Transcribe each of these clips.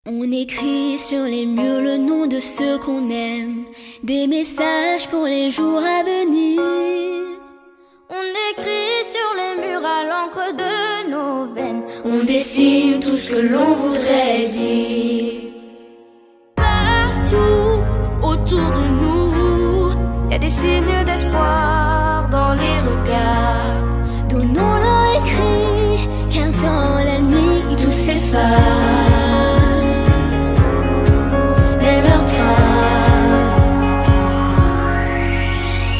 On écrit sur les murs le nom de ceux qu'on aime, des messages pour les jours à venir. On écrit sur les murs à l'encre de nos veines, on dessine tout ce que l'on voudrait dire. Partout autour de nous, y a des signes d'espoir dans les regards. Donnons-leur écrit, car dans la nuit tout s'efface.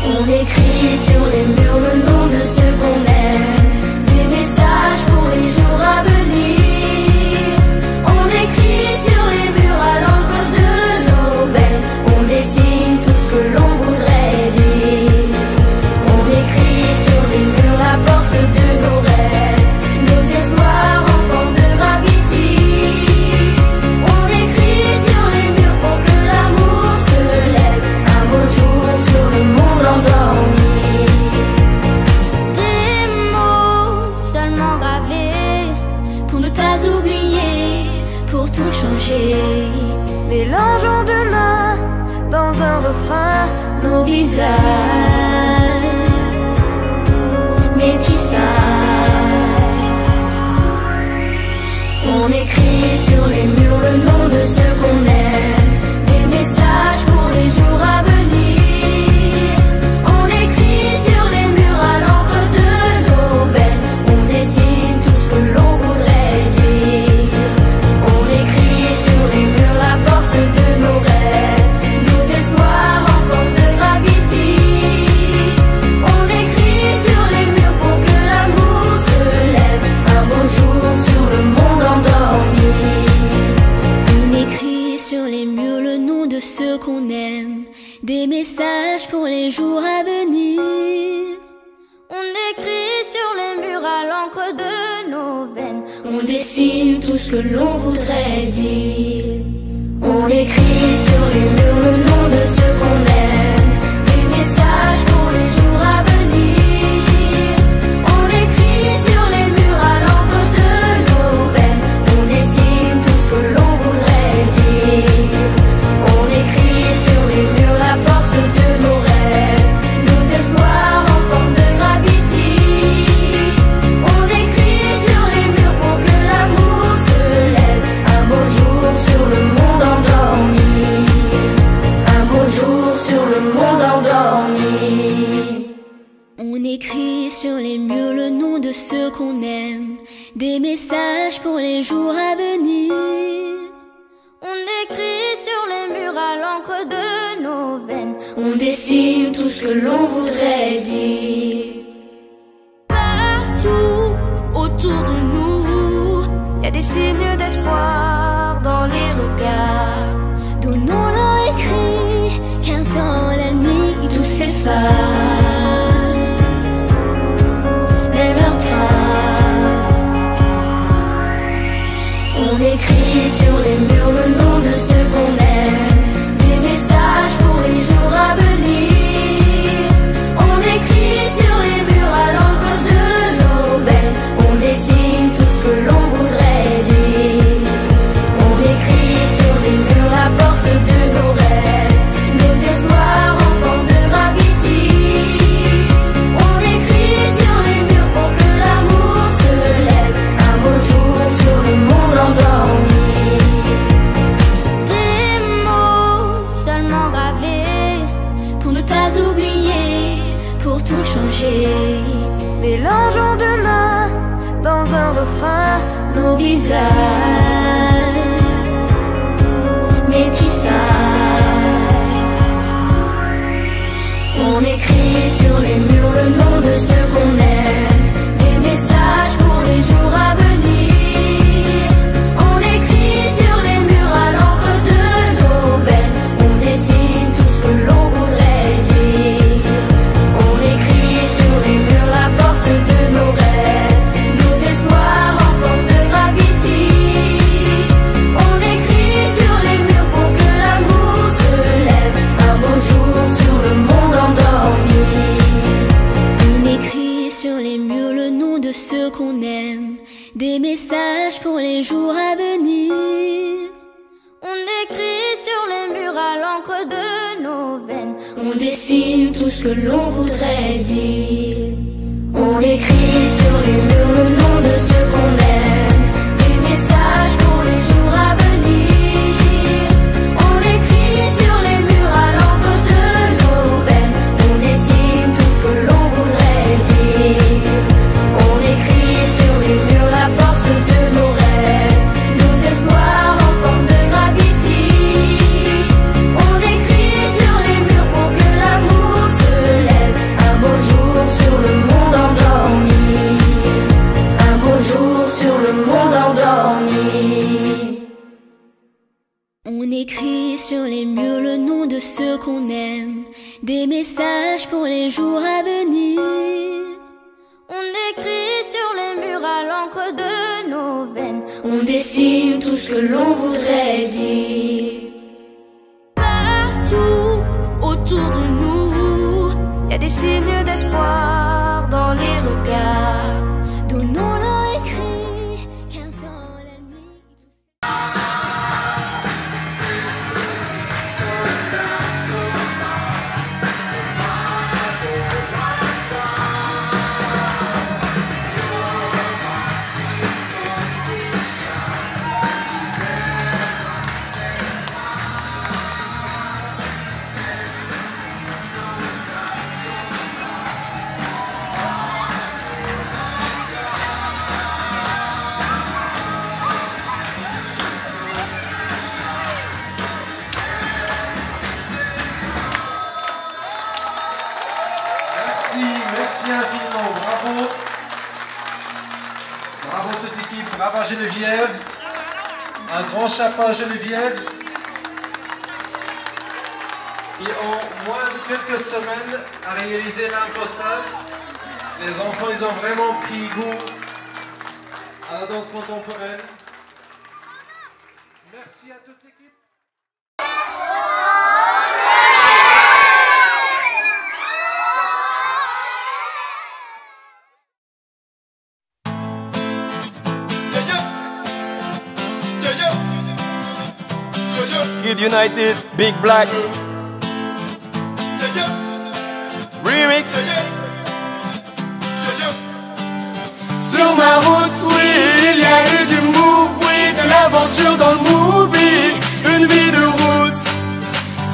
On écrit sur les murs le nom de ceux qu'on aime, des messages pour les jours à venir. On écrit sur les murs à l'encre de nos veines, on dessine tout ce que l'on voudrait dire. On écrit sur les murs la force de nos rêves, nos espoirs en forme de graffiti. On écrit sur les murs pour que l'amour se lève un beau jour sur le monde endormi. Des mots seulement gravés pour ne pas oublier, pour tout changer. Mélangeons de l'un dans un refrain nos visages, métissage. On écrit sur les murs le nom de ceux qu'on aime, des messages pour les jours à venir. On écrit sur les murs à l'encre de nos veines, on dessine tout ce que l'on voudrait dire. On écrit sur les murs la force de nos rêves, nos espoirs en forme de graffiti. On écrit sur les murs pour que l'amour se lève un beau jour sur le monde endormi. On écrit sur les murs le nom de ceux qu'on aime, des messages pour les jours à venir. On écrit sur les murs à l'encre de nos veines, on dessine tout ce que l'on voudrait dire. On écrit sur les murs le nom de ceux qu'on aime, des messages pour les jours à venir. On écrit sur les murs à l'encre de nos veines, on dessine tout ce que l'on voudrait dire. On écrit sur les murs la force de nos rêves, nos espoirs en forme de graffiti. On écrit sur les murs pour que l'amour se lève un beau jour sur le monde endormi. Un beau jour sur le monde endormi. On écrit sur les murs le nom de ceux qu'on aime, des messages pour les jours à venir. On écrit sur les murs à l'encre de nos veines, on dessine tout ce que l'on voudrait dire. Partout autour de nous, y a des signes d'espoir dans les regards. Donnons-leur écrit, car dans la nuit tout s'efface. Même leurs traces. On écrit sur les murs le nom de ceux qu'on aime, des messages pour les jours à venir. On écrit sur les murs à l'encre de nos veines, on dessine tout ce que l'on voudrait dire. On écrit sur les murs la force de nos rêves, nos espoirs en forme de graffiti. On écrit sur les murs pour que l'amour se lève un beau jour sur le monde endormi. Des mots seulement gravés pour ne pas oublier, pour tout changer. Mélangeons de l'un dans un refrain nos visages, métissage. On écrit sur les murs le nom de ceux qu'on aime, des messages pour les jours à venir. On écrit sur les murs à l'encre de nos veines, on dessine tout ce que l'on voudrait dire. On écrit sur les murs la force de nos rêves, nos espoirs en forme de graffiti. On écrit sur les murs pour que l'amour se lève un beau jour sur le monde endormi. On écrit sur les murs le nom de ceux qu'on aime, des messages pour les jours à venir. murs à l'encre de nos veines. On dessine tout ce que l'on voudrait dire. On écrit sur les murs le nom de ceux qu'on aime, des messages pour les jours à venir. On écrit sur les murs à l'encre de nos veines. On dessine tout ce que l'on voudrait dire. On écrit sur les murs la force de nos rêves, nos espoirs en forme de gravity. On écrit sur les murs pour que l'amour se lève un beau jour sur le monde endormi. Un beau jour sur le monde endormi. On écrit sur les murs le nom de ceux qu'on aime, des messages pour les jours à venir. On écrit sur les murs à l'encre de nos veines. On dessine tout ce que l'on voudrait dire. Partout autour de nous, y a des signes d'espoir dans les regards. Donnons-leur écrit, car dans la nuit Merci infiniment, bravo. Bravo toute l'équipe, bravo à Geneviève. Un grand chapeau à Geneviève. Qui en moins de quelques semaines a réalisé l'impossible. Les enfants, ils ont vraiment pris goût à la danse contemporaine. Merci à toute l'équipe. Kid United, Big Black Remix. Sur ma route, oui, il y a eu du move, oui, de l'aventure dans le movie, une vie de route.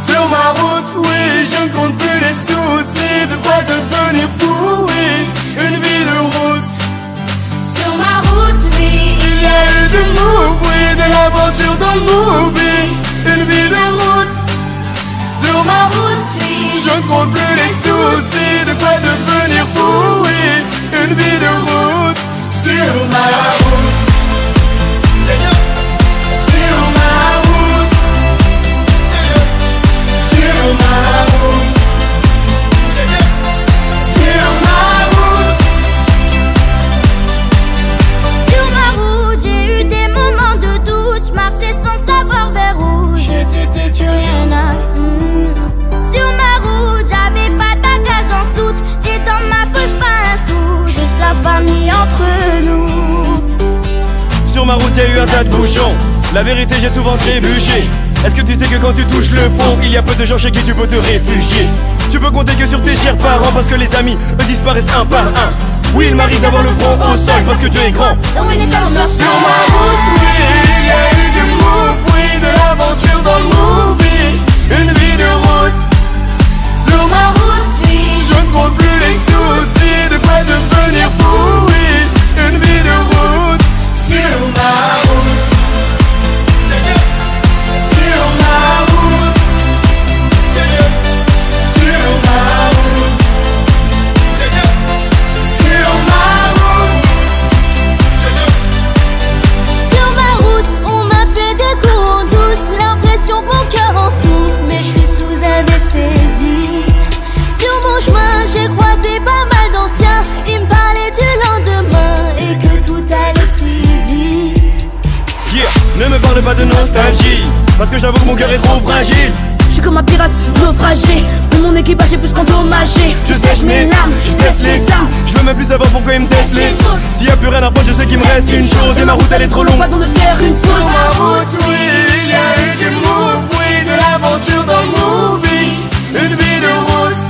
Sur ma route, oui, je ne compte plus les soucis, de quoi devenir fou, oui, une vie de route. Sur ma route, oui, Il y a eu du move, oui, de l'aventure dans le movie, une vie de route. Sur ma route, oui, je ne compte plus les soucis, de quoi devenir fou, oui, une vie de route. Sur ma route, sur ma route, sur ma route, sur ma route. sur ma route, j'ai eu des moments de doute. Je marchais sans savoir vers où j'étais têtu, rien à foutre. Sur ma route, j'avais pas de bagage en soute, et dans ma poche pas un sou, juste la famille entre nous. Sur ma route, y a eu un tas de bouchons. La vérité, j'ai souvent trébuché. Est-ce que tu sais que quand tu touches le fond, il y a peu de gens chez qui tu peux te réfugier? Tu peux compter que sur tes chers parents, parce que les amis, eux, disparaissent un par un. Oui, il m'arrive d'avoir le front au sol, parce que Dieu est grand. Dans mes états, Sur ma route, oui, il y a eu du move, oui, de l'aventure dans le movie, une vie de route. Sur ma route, oui, je ne compte plus les soucis, de quoi devenir fou, oui, une vie de route. Sur ma route, sur ma route, sur ma route, sur ma route. sur ma route, on m'a fait des coups en douce, l'impression que mon cœur en souffre, mais je suis sous anesthésie. Sur mon chemin, j'ai croisé pas mal d'anciens, ils me parlaient du lendemain et que tout allait si vite. Yeah, ne me parle pas de nostalgie, parce que j'avoue que mon cœur est trop fragile. Je suis comme un pirate naufragé, pour mon équipage est plus qu'endommagé. Je sèche mes larmes, je baisse les armes. Je veux même plus savoir pourquoi ils me testent les autres. S'il y a plus rien à prendre, je sais qu'il me reste une chose, et ma route elle est trop longue. Pas besoin de faire une Sur pause. ma route, oui, il y a eu du move, oui, de la l'aventure dans le movie. Une vie de route.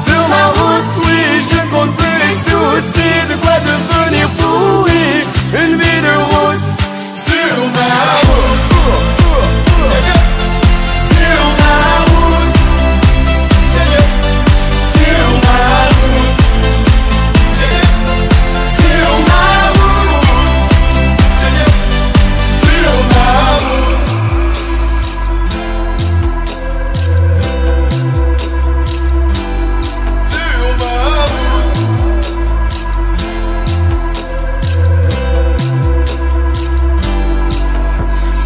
Sur ma route, oui, je compte plus les soucis. De quoi devenir fou, oui. Une vie de route. Sur ma route. Sur ma route. Sur ma route. Sur ma route. Sur ma route.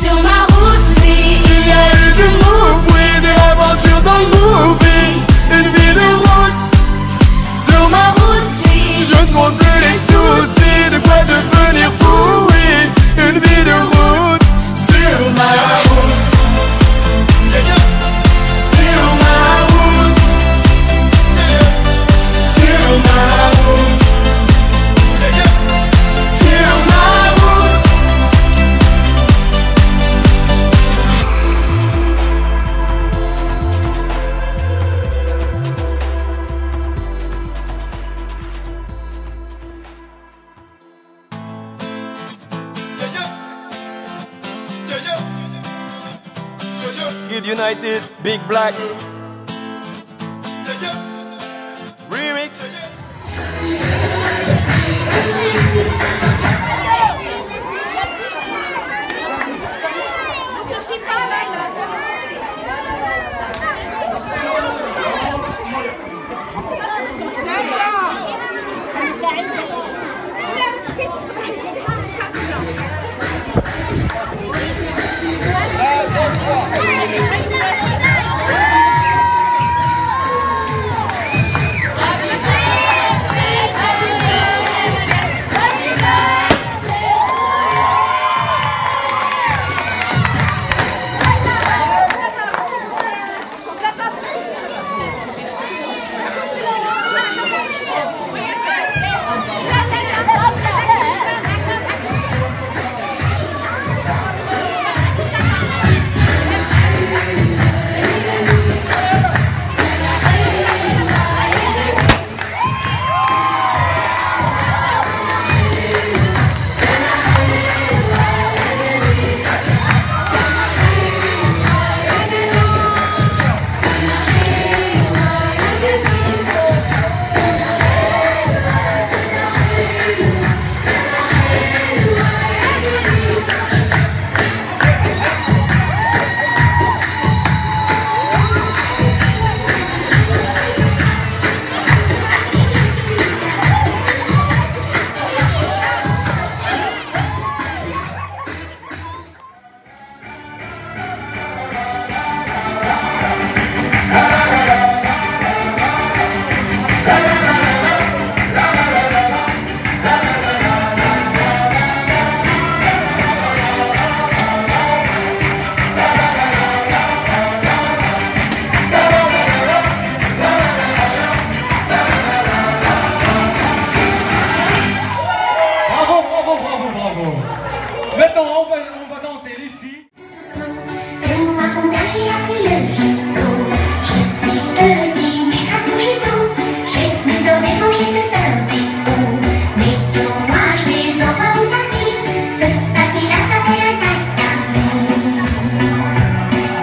Sur ma route, oui, il y a eu Du move, oui, de l'aventure dans le movie. Une vie de route. Sur ma route, oui, je ne compte plus les soucis. De quoi devenir fou, oui. Une vie de route. Sur ma route. Sur ma route. Sur ma route. Sur ma route. Kid United, Big Black. Remix. Maintenant, on va danser les filles. Donne-moi combien j'ai appris le judo. Je suis petit, mais grâce au judo, j'ai plus peur des mots, j'ai plus peur des hauts. Mais pour moi, je les envoie au tapis. Ce tapis-là s'appelle un tatami.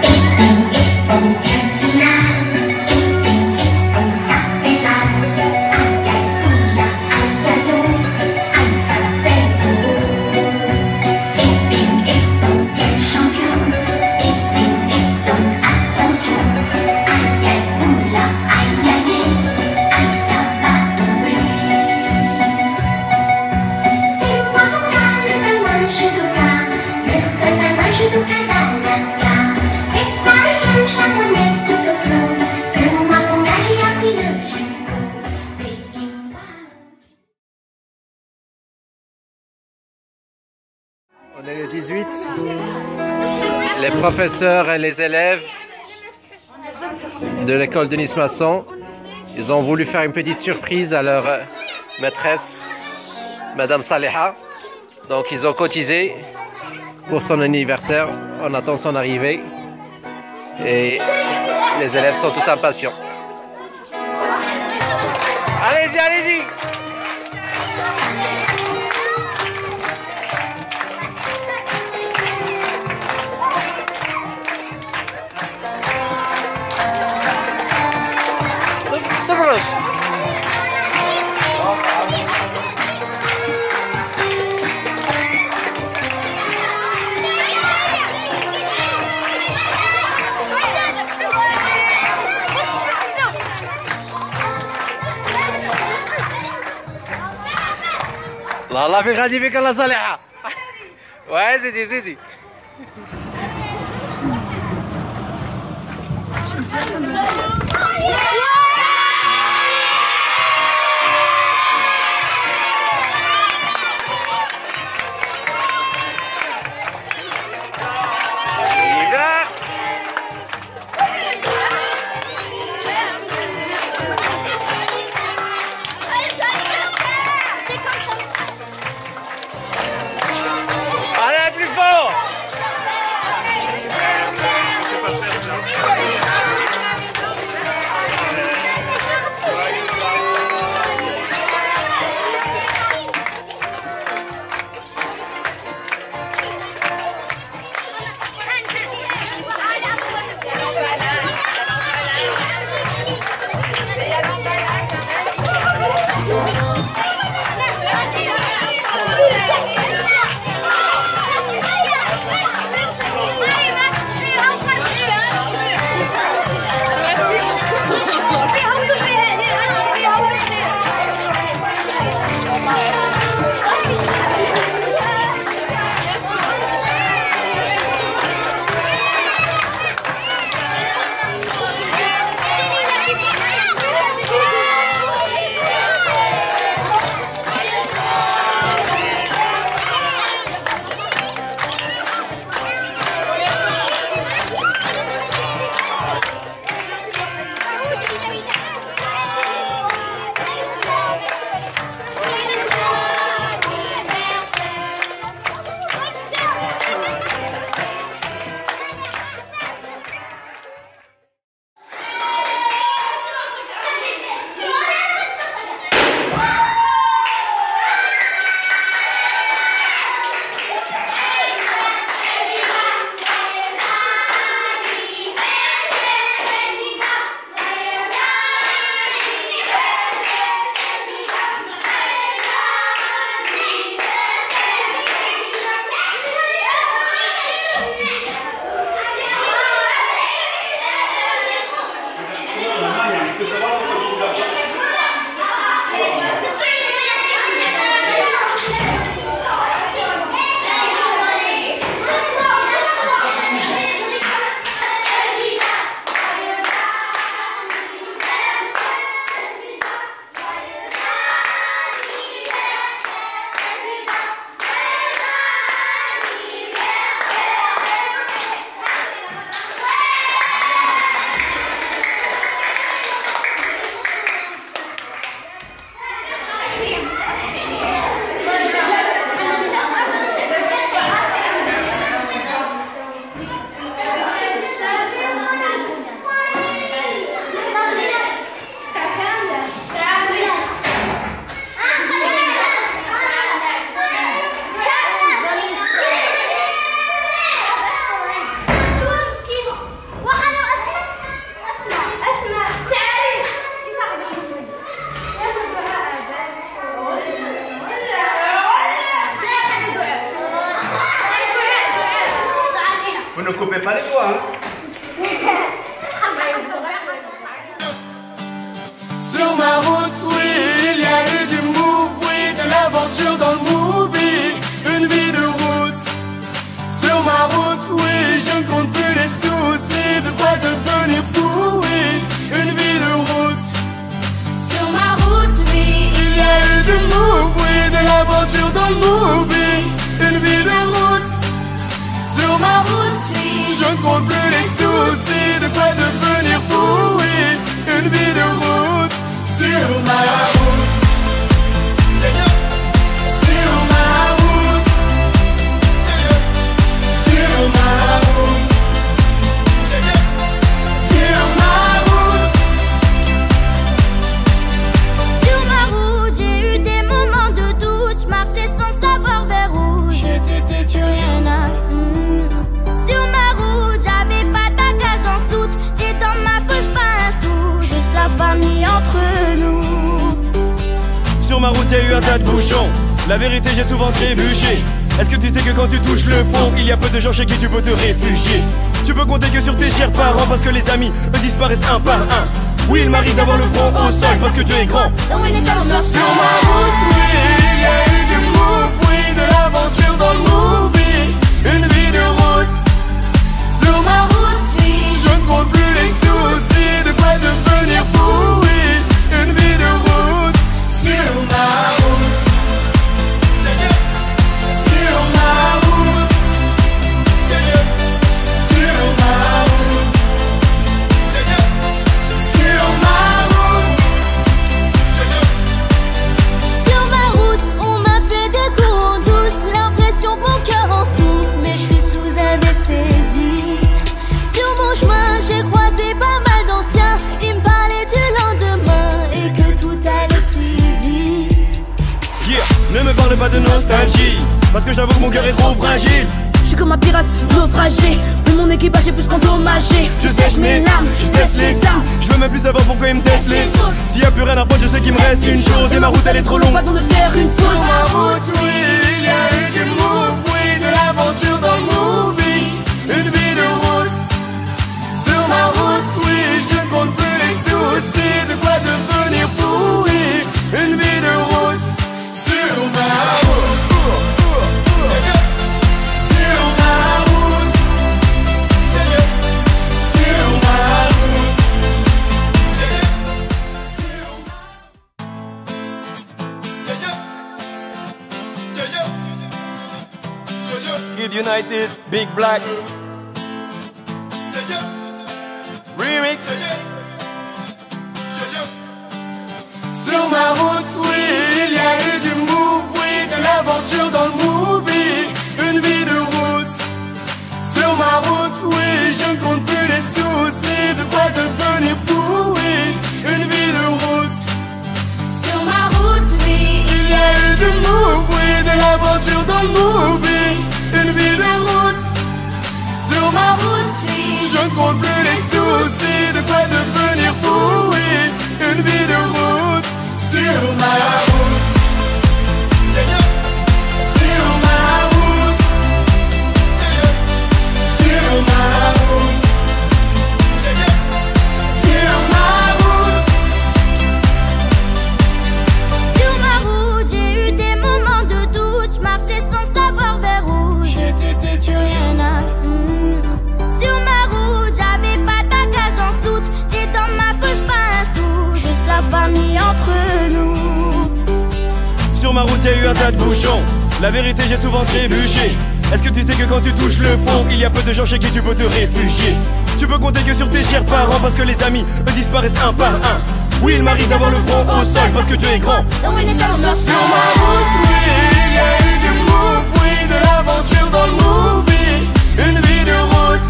Et ping, et pong, et final. Et ping, et pong, ça fait mal. Aïe, aïe, oula, aïe, aïe, oh. Aïe, ça fait beau. Et ping, et pong, quel champion. Et ping, et pong, attention. Aïe, aïe, oula, aïe, aïe, aïe, ça va tomber. C'est moi mon gars, le pingouin judoka. Le seul pingouin judoka d'Alaska. C'est avec un japonais tout au clos que moi mon gars j'ai appris le judo. Les pingouins. On est le 18. Les professeurs et les élèves de l'école Denis Masson, ils ont voulu faire une petite surprise à leur maîtresse, Madame Saleha. Donc ils ont cotisé pour son anniversaire. On attend son arrivée. Et les élèves sont tous impatients. Allez-y, allez-y! تبرش. الله في غادي بك الله صالحة. واه زيدي زيدي. Vous ne coupez pas les doigts, hein? Sur ma route, oui, il y a eu du move, oui, de l'aventure dans le movie, une vie de rousse. Sur ma route, oui, je ne compte plus les soucis, de quoi devenir fou, oui, une vie de rousse. Sur ma route, oui, Il y a eu du move, oui, de l'aventure dans le movie, une vie de route. Sur ma route, oui, je ne compte plus les soucis, de quoi devenir fou, oui, une vie de route. Sur ma route y'a eu un tas de bouchons. La vérité j'ai souvent trébuché. Est-ce que tu sais que quand tu touches le fond, il y a peu de gens chez qui tu peux te réfugier. Tu peux compter que sur tes chers parents parce que les amis eux disparaissent un par un. Oui, il m'arrive d'avoir le front au sol parce que Dieu est grand. Sur ma route, oui, il y a eu du move, oui, de l'aventure dans le movie. Une vie de route. Sur ma route, oui, je ne compte plus les soucis, de quoi devenir fou, oui. Une vie de route. Sur ma route. Sur ma route. Sur ma route. Sur ma route. Sur ma route, on m'a fait des coups en douce, l'impression que mon cœur en souffre, mais je suis sous anesthésie. Sur mon chemin, j'ai croisé pas mal d'anciens, ils me parlaient du lendemain et que tout allait si vite. Yeah, ne me parle pas de nostalgie, parce que j'avoue que mon cœur est trop fragile. Je suis comme un pirate naufragé, mais mon équipage est plus qu'endommagé. Je sèche mes larmes, je baisse les armes. Je veux même plus savoir pourquoi ils me testent les autres. S'il y a plus rien à prendre, je sais qu'il me reste une chose. Et ma route elle est trop longue. Pas de faire une Sur pause. ma route, oui, il y a eu du move, oui, de l'aventure dans le movie. Une vie de route. Sur ma route, oui, je ne compte plus les soucis, de quoi devenir fou, oui. Une vie de route. Sur ma route. Sur ma route. Sur ma route. Kid United, Big Black Remix. Sur ma route, oui, il y a eu du move, oui, de l'aventure dans le movie. Une vie de route. Sur ma route, oui, je ne compte plus les soucis, de quoi devenir fou, oui. Une vie de route. Sur ma route, oui, Il y a eu du move, oui, de l'aventure dans le movie. Une vie de route. Sur ma route, oui, je ne compte plus les soucis, de quoi devenir fou, oui. Une vie de route. Sur ma route. Sur ma route. Sur ma route. Sur ma route. sur ma route, j'ai eu des moments de doute, je marchais sans savoir vers où j'étais têtu, rien à foutre. Sur ma route, j'avais pas de bagage en soute, et dans ma poche pas un sou, juste la famille entre nous. Sur ma route y'a eu un tas de bouchons. La vérité j'ai souvent trébuché. Est-ce que tu sais que quand tu touches le fond, il y a peu de gens chez qui tu peux te réfugier. Tu peux compter que sur tes chers parents parce que les amis eux disparaissent un par un. Oui, il m'arrive d'avoir le front au sol parce que Dieu est grand. Sur ma route, oui, il y a eu du move, oui, de l'aventure dans le movie. Une vie de route.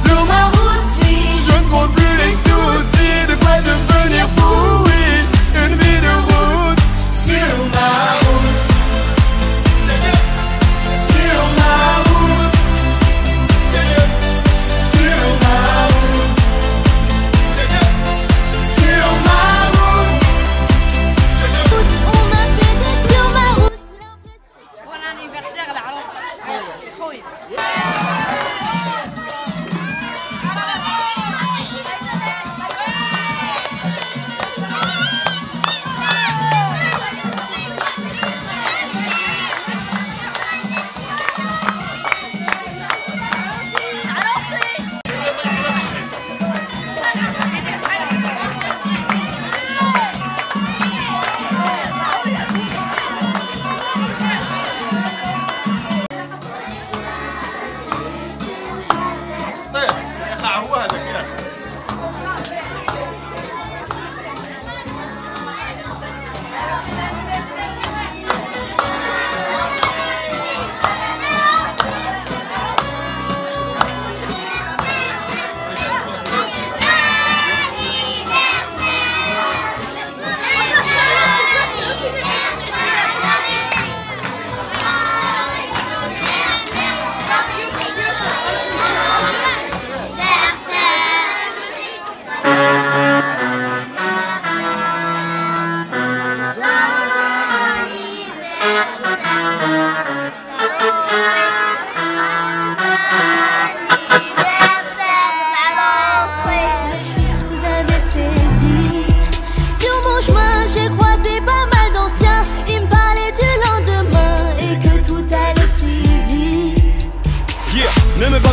Sur ma route, oui, je ne compte plus les soucis, de quoi devenir fou, oui. Une vie de route. Sur ma route. Sur ma route. Sur ma route. Sur ma route. On m'a fait des sur ma route,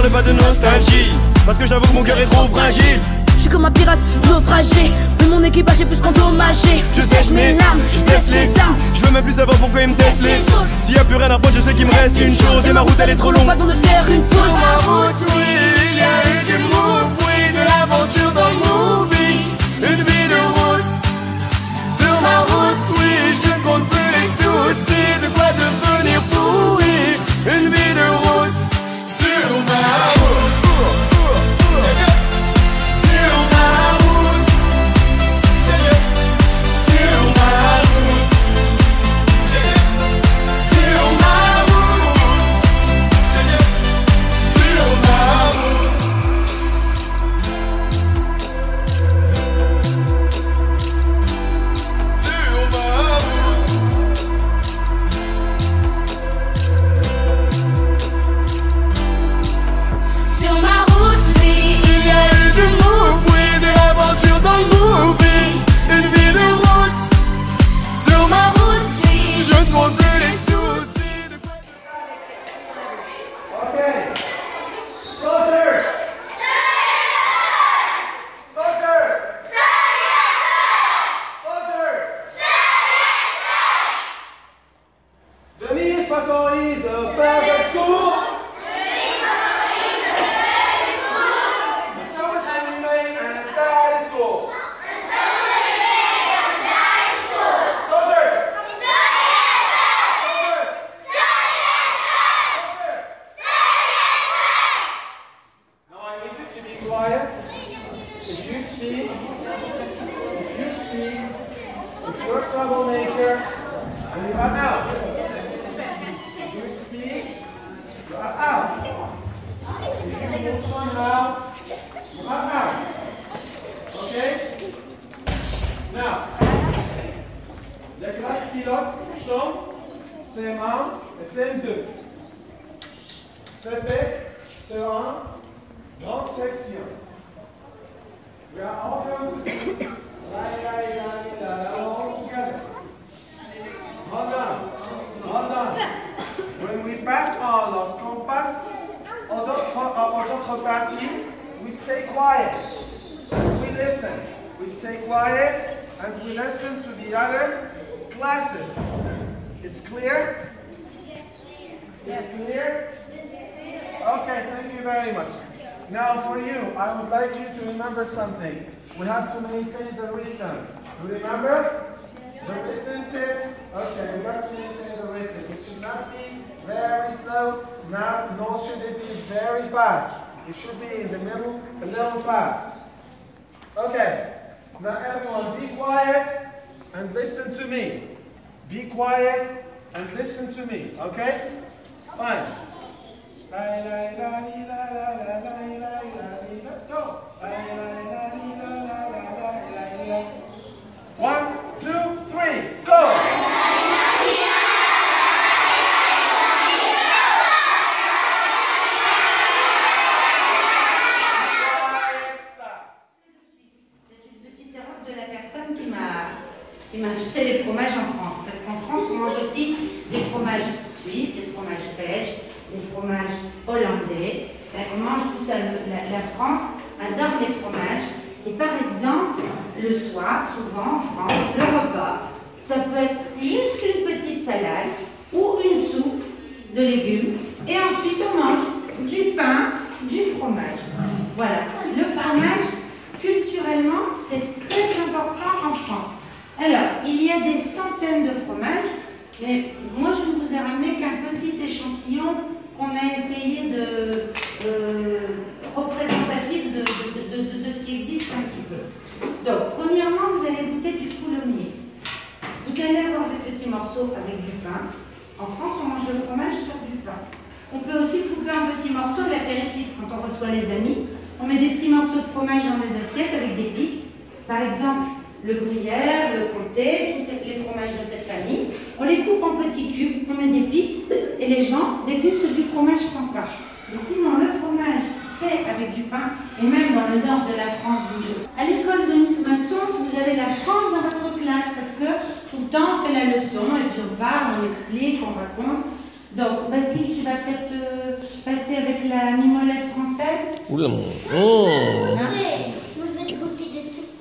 parle pas de nostalgie, parce que j'avoue que mon cœur est trop fragile. Je suis comme un pirate naufragé, mais mon équipage est plus qu'endommagé. Je sèche mes larmes, je baisse les armes. Je veux même plus savoir pourquoi ils me testent les autres. S'il y a plus rien à prendre, je sais qu'il me reste une chose. Et ma route elle est trop longue. Pas de faire une pause. Sur ma route, oui, il y a eu du move, oui, de l'aventure dans le movie. Une vie de route. Sur ma route, oui, je ne compte plus les soucis. De quoi devenir fou, oui. Une vie de route. Sur ma route. Sur ma route. Sur ma route. Sur ma route. Sur ma route. Sur ma route, oui, il y a eu Du move, oui, de l'aventure dans le movie. Une vie de route. Sur ma route, oui. je ne compte plus les soucis. De quoi... Okay. Soldiers. Soldiers. Soldiers. Denise Fassoris de Perfect School. So is Henry May and Daddy School. Soldiers. Now I need you to be quiet. If you speak, if you're a troublemaker, then you are out. If you speak, you are out. If you move somehow, you are out. Okay? Now, les classes pilotes sont CM1 et CM2. CP, CE1, grande section. We are all going to sing all together. Hold on, hold on. When we pass all, lorsqu'on passe aux autres parties, we stay quiet. We listen. We stay quiet and we listen to the other classes. It's clear? It's clear? Okay, thank you very much. Now for you, I would like you to remember something. We have to maintain the rhythm. You remember? The rhythm tip? Okay, we have to maintain the rhythm. It should not be very slow, nor should it be very fast. It should be in the middle, a little fast. Okay, now everyone be quiet and listen to me. Be quiet and listen to me, okay? Fine. Let's go. 1, 2, 3, go! qui m'a acheté les fromages en France. Parce qu'en France, on mange aussi des fromages suisses, des fromages belges, des fromages hollandais. On mange tout ça. La France adore les fromages. Et par exemple, le soir, souvent en France, le repas, ça peut être juste une petite salade ou une soupe de légumes. Et ensuite, on mange du pain, du fromage. Voilà. Le fromage, culturellement, c'est très important en France. Alors, il y a des centaines de fromages, mais moi je ne vous ai ramené qu'un petit échantillon qu'on a essayé de représentatif de ce qui existe un petit peu. Donc, premièrement, vous allez goûter du coulommiers. Vous allez avoir des petits morceaux avec du pain. En France, on mange le fromage sur du pain. On peut aussi couper un petit morceau, l'apéritif, quand on reçoit les amis. On met des petits morceaux de fromage dans des assiettes avec des pics. Par exemple, le gruyère, le comté, tous les fromages de cette famille. On les coupe en petits cubes, on met des pics et les gens dégustent du fromage sans pain. Mais sinon, le fromage, c'est avec du pain, et même dans le nord de la France, à l'école de Nice Masson, vous avez la France dans votre classe parce que tout le temps on fait la leçon et puis on parle, on explique, on raconte. Donc, Basile, tu vas peut-être passer avec la mimolette française. Oula.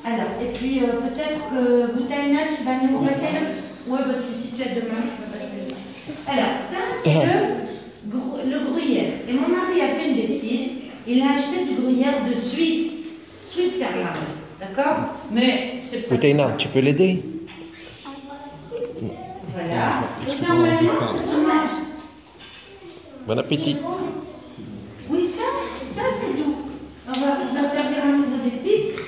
Alors, et puis peut-être que Boutaïna, tu vas nous passer le... Ouais, bah, si tu as demain, tu peux passer le... Alors, ça, c'est le gruyère. Et mon mari a fait une bêtise. Il a acheté du gruyère de Suisse. Switzerland. D'accord? Mais c'est pas... Boutaïna, tu peux l'aider? Voilà. Donc, normalement, ça se mange. Bon appétit. Oui, ça c'est doux. On va servir à nouveau des pics.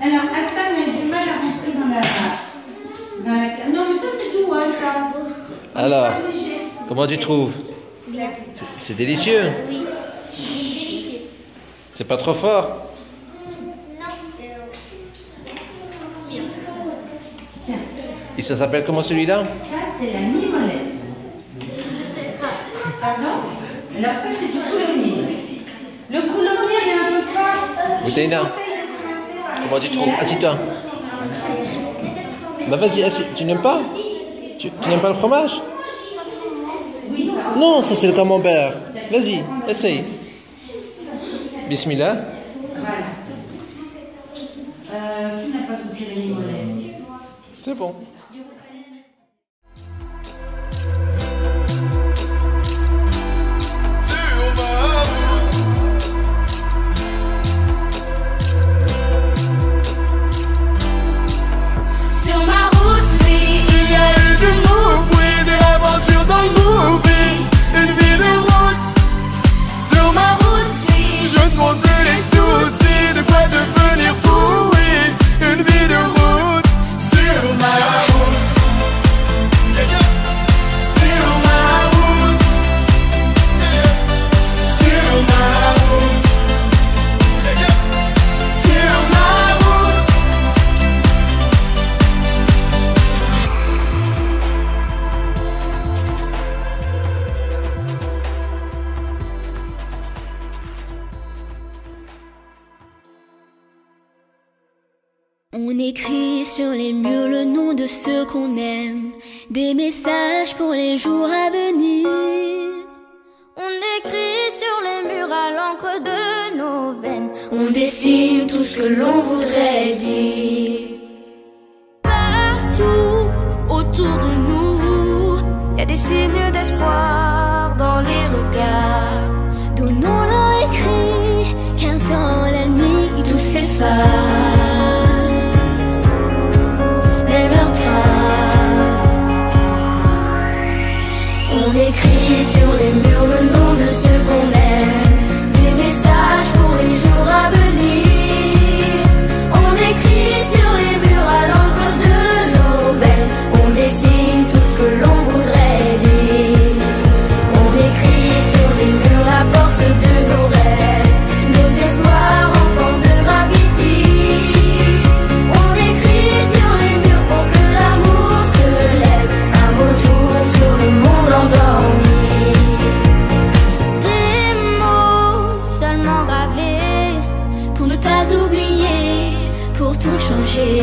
Alors, Hassan a du mal à rentrer dans la... Non, mais ça c'est doux, hein, ça. Alors, comment tu trouves? C'est délicieux? Oui, c'est délicieux. C'est pas trop fort? Tiens. Et ça s'appelle comment celui-là? Ça, c'est la mimolette. Pardon? Alors ça, c'est du coulommiers. Le coulommier, il est un peu fort. Boutaïna, comment tu trouves? Assis-toi. Bah vas-y, assis. Tu n'aimes pas? Tu n'aimes pas le fromage? Oui, ça. Non, ça c'est le camembert. Vas-y, essaye. Bismillah. Voilà. Qui n'a pas goûté les mimolettes? C'est bon. Sur ma route, oui, il y a eu du move, Oui, de l'aventure dans le movie. Une vie de route. Sur ma route, oui, je ne compte plus les soucis. De quoi devenir fou, oui. Une vie de route. Sur ma route. Sur ma route. Sur ma route. Sur ma route. On écrit sur les murs le nom de ceux qu'on aime, des messages pour les jours à venir. on écrit sur les murs à l'encre de nos veines. On dessine tout ce que l'on voudrait dire. Partout autour de nous, y a des signes d'espoir dans les regards. Donnons-leur écrit, car dans la nuit tout s'efface. Même leurs traces. On écrit sur les murs le nom de ceux qu'on aime, des messages pour les jours à venir. On écrit sur les murs à l'encre de nos veines. On dessine tout ce que l'on voudrait dire. On écrit sur les murs la force de nos rêves, nos espoirs en forme de graffiti. On écrit sur les murs pour que l'amour se lève un beau jour sur le monde endormi. Des mots seulement gravés pour ne pas oublier, pour tout changer.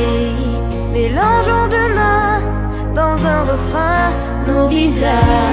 Mélangeons demain dans un refrain nos visages.